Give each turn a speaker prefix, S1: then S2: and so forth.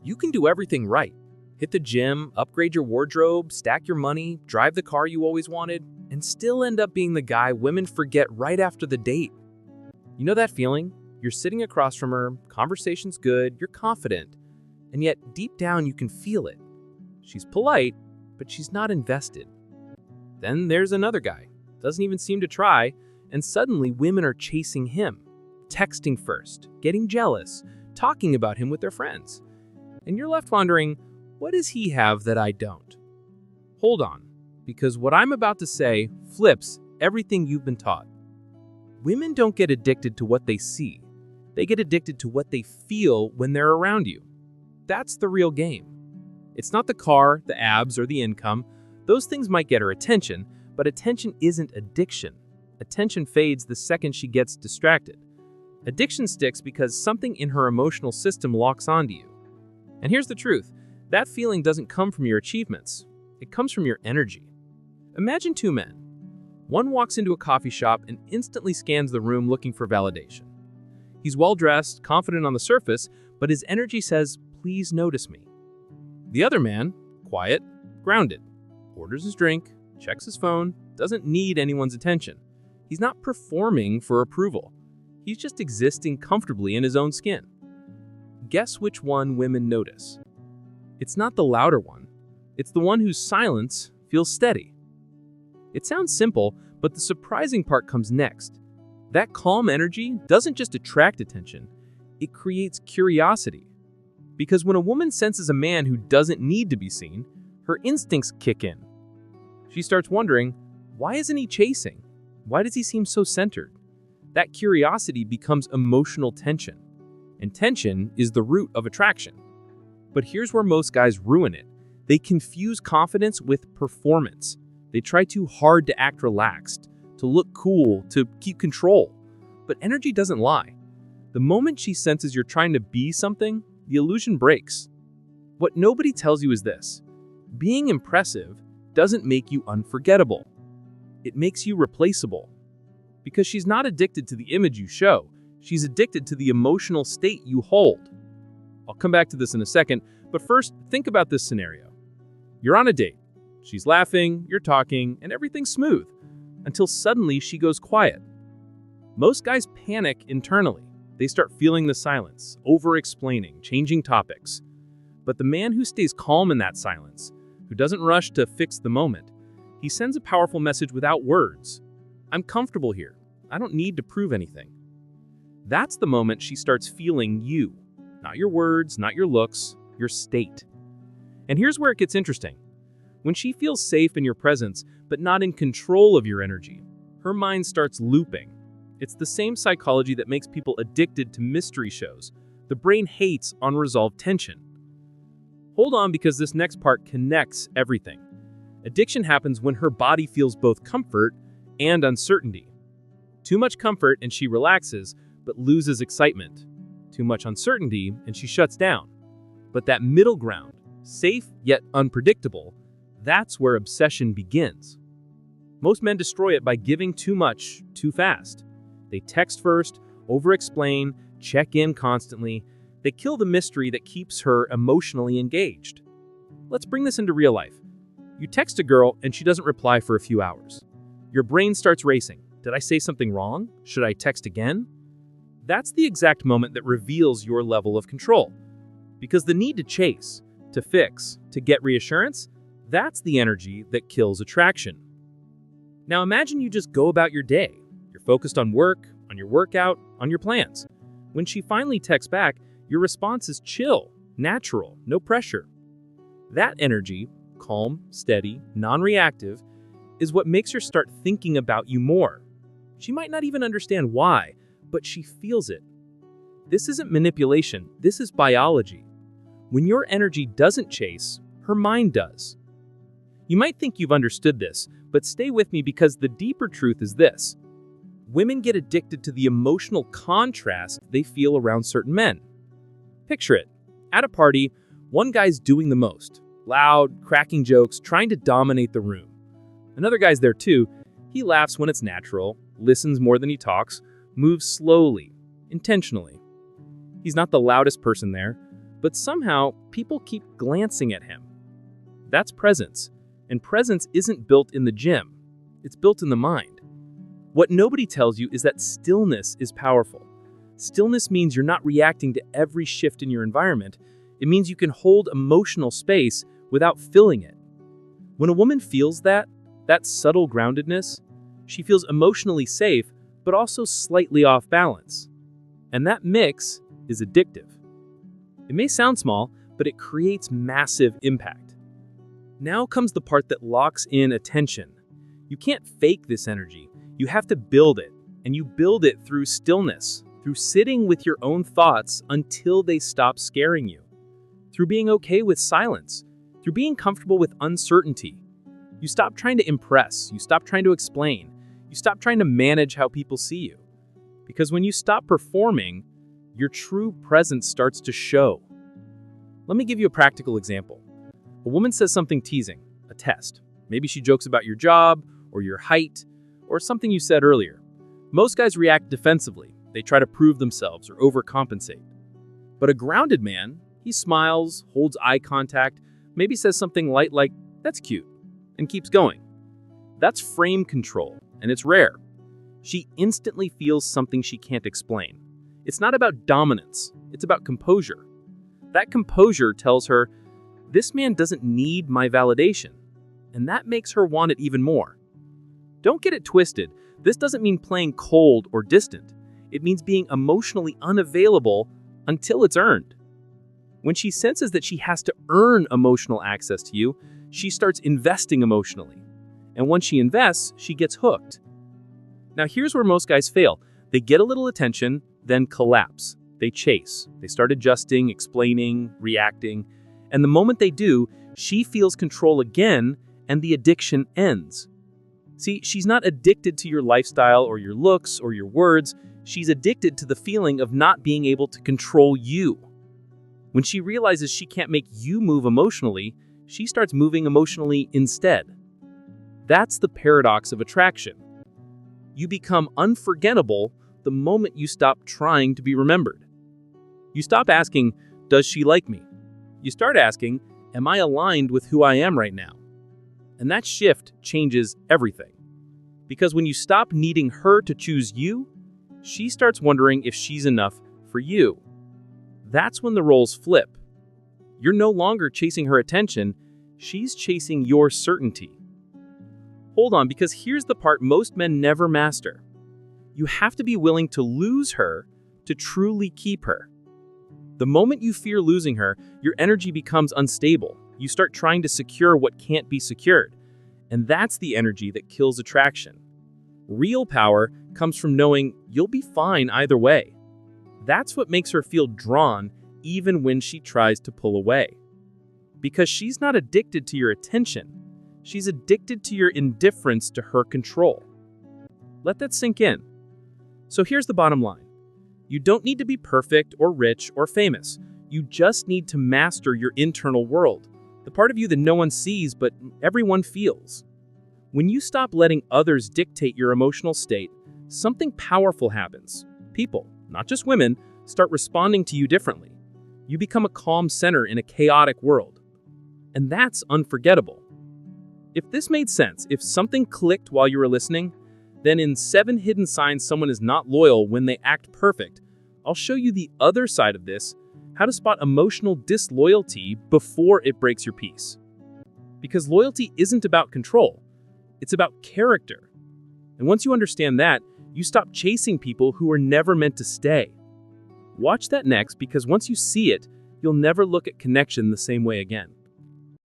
S1: You can do everything right. Hit the gym, upgrade your wardrobe, stack your money, drive the car you always wanted, and still end up being the guy women forget right after the date. You know that feeling? You're sitting across from her, conversation's good, you're confident, and yet deep down you can feel it. She's polite, but she's not invested. Then there's another guy, doesn't even seem to try, and suddenly women are chasing him, texting first, getting jealous, talking about him with their friends. And you're left wondering, what does he have that I don't? Hold on, because what I'm about to say flips everything you've been taught. Women don't get addicted to what they see. They get addicted to what they feel when they're around you. That's the real game. It's not the car, the abs, or the income. Those things might get her attention, but attention isn't addiction. Attention fades the second she gets distracted. Addiction sticks because something in her emotional system locks onto you. And here's the truth. That feeling doesn't come from your achievements. It comes from your energy. Imagine two men. One walks into a coffee shop and instantly scans the room looking for validation. He's well-dressed, confident on the surface, but his energy says, "Please notice me." The other man, quiet, grounded, orders his drink, checks his phone, doesn't need anyone's attention. He's not performing for approval. He's just existing comfortably in his own skin. Guess which one women notice? It's not the louder one. It's the one whose silence feels steady. It sounds simple, but the surprising part comes next. That calm energy doesn't just attract attention, it creates curiosity. Because when a woman senses a man who doesn't need to be seen, her instincts kick in. She starts wondering, why isn't he chasing? Why does he seem so centered? That curiosity becomes emotional tension. And tension is the root of attraction. But here's where most guys ruin it. They confuse confidence with performance. They try too hard to act relaxed, to look cool, to keep control. But energy doesn't lie. The moment she senses you're trying to be something, the illusion breaks. What nobody tells you is this: being impressive doesn't make you unforgettable. It makes you replaceable. Because she's not addicted to the image you show, she's addicted to the emotional state you hold. I'll come back to this in a second, but first, think about this scenario. You're on a date. She's laughing, you're talking, and everything's smooth, until suddenly she goes quiet. Most guys panic internally. They start feeling the silence, over-explaining, changing topics. But the man who stays calm in that silence, who doesn't rush to fix the moment, he sends a powerful message without words. I'm comfortable here. I don't need to prove anything. That's the moment she starts feeling you. Not your words, not your looks, your state. And here's where it gets interesting. When she feels safe in your presence, but not in control of your energy, her mind starts looping. It's the same psychology that makes people addicted to mystery shows. The brain hates unresolved tension. Hold on, because this next part connects everything. Addiction happens when her body feels both comfort and uncertainty. Too much comfort and she relaxes, but loses excitement. Too much uncertainty and she shuts down. But that middle ground, safe yet unpredictable, that's where obsession begins. Most men destroy it by giving too much, too fast. They text first, over-explain, check in constantly. They kill the mystery that keeps her emotionally engaged. Let's bring this into real life. You text a girl and she doesn't reply for a few hours. Your brain starts racing. Did I say something wrong? Should I text again? That's the exact moment that reveals your level of control. Because the need to chase, to fix, to get reassurance, that's the energy that kills attraction. Now imagine you just go about your day. You're focused on work, on your workout, on your plans. When she finally texts back, your response is chill, natural, no pressure. That energy, calm, steady, non-reactive, is what makes her start thinking about you more. She might not even understand why, but she feels it. This isn't manipulation, this is biology. When your energy doesn't chase, her mind does. You might think you've understood this, but stay with me because the deeper truth is this. Women get addicted to the emotional contrast they feel around certain men. Picture it. At a party, one guy's doing the most. Loud, cracking jokes, trying to dominate the room. Another guy's there too. He laughs when it's natural, listens more than he talks, moves slowly, intentionally. He's not the loudest person there, but somehow people keep glancing at him. That's presence, and presence isn't built in the gym, it's built in the mind. What nobody tells you is that stillness is powerful. Stillness means you're not reacting to every shift in your environment. It means you can hold emotional space without filling it. When a woman feels that subtle groundedness, she feels emotionally safe, but also slightly off balance. And that mix is addictive. It may sound small, but it creates massive impact. Now comes the part that locks in attention. You can't fake this energy. You have to build it, and you build it through stillness, through sitting with your own thoughts until they stop scaring you, through being okay with silence, through being comfortable with uncertainty. You stop trying to impress, you stop trying to explain, you stop trying to manage how people see you. Because when you stop performing, your true presence starts to show. Let me give you a practical example. A woman says something teasing, a test. Maybe she jokes about your job, or your height, or something you said earlier. Most guys react defensively. They try to prove themselves or overcompensate. But a grounded man, he smiles, holds eye contact, maybe says something light like, "That's cute," and keeps going. That's frame control, and it's rare. She instantly feels something she can't explain. It's not about dominance, it's about composure. That composure tells her, this man doesn't need my validation, and that makes her want it even more. Don't get it twisted. This doesn't mean playing cold or distant. It means being emotionally unavailable until it's earned. When she senses that she has to earn emotional access to you, she starts investing emotionally. And once she invests, she gets hooked. Now here's where most guys fail. They get a little attention, then collapse. They chase. They start adjusting, explaining, reacting. And the moment they do, she feels control again, and the addiction ends. See, she's not addicted to your lifestyle or your looks or your words. She's addicted to the feeling of not being able to control you. When she realizes she can't make you move emotionally, she starts moving emotionally instead. That's the paradox of attraction. You become unforgettable the moment you stop trying to be remembered. You stop asking, does she like me? You start asking, am I aligned with who I am right now? And that shift changes everything. Because when you stop needing her to choose you, she starts wondering if she's enough for you. That's when the roles flip. You're no longer chasing her attention, she's chasing your certainty. Hold on, because here's the part most men never master. You have to be willing to lose her to truly keep her. The moment you fear losing her, your energy becomes unstable. You start trying to secure what can't be secured. And that's the energy that kills attraction. Real power comes from knowing you'll be fine either way. That's what makes her feel drawn even when she tries to pull away. Because she's not addicted to your attention. She's addicted to your indifference to her control. Let that sink in. So here's the bottom line. You don't need to be perfect or rich or famous. You just need to master your internal world, the part of you that no one sees but everyone feels. When you stop letting others dictate your emotional state, something powerful happens. People, not just women, start responding to you differently. You become a calm center in a chaotic world. And that's unforgettable. If this made sense, if something clicked while you were listening, then in 7 Hidden Signs Someone Is Not Loyal When They Act Perfect, I'll show you the other side of this, how to spot emotional disloyalty before it breaks your peace. Because loyalty isn't about control, it's about character. And once you understand that, you stop chasing people who are never meant to stay. Watch that next, because once you see it, you'll never look at connection the same way again.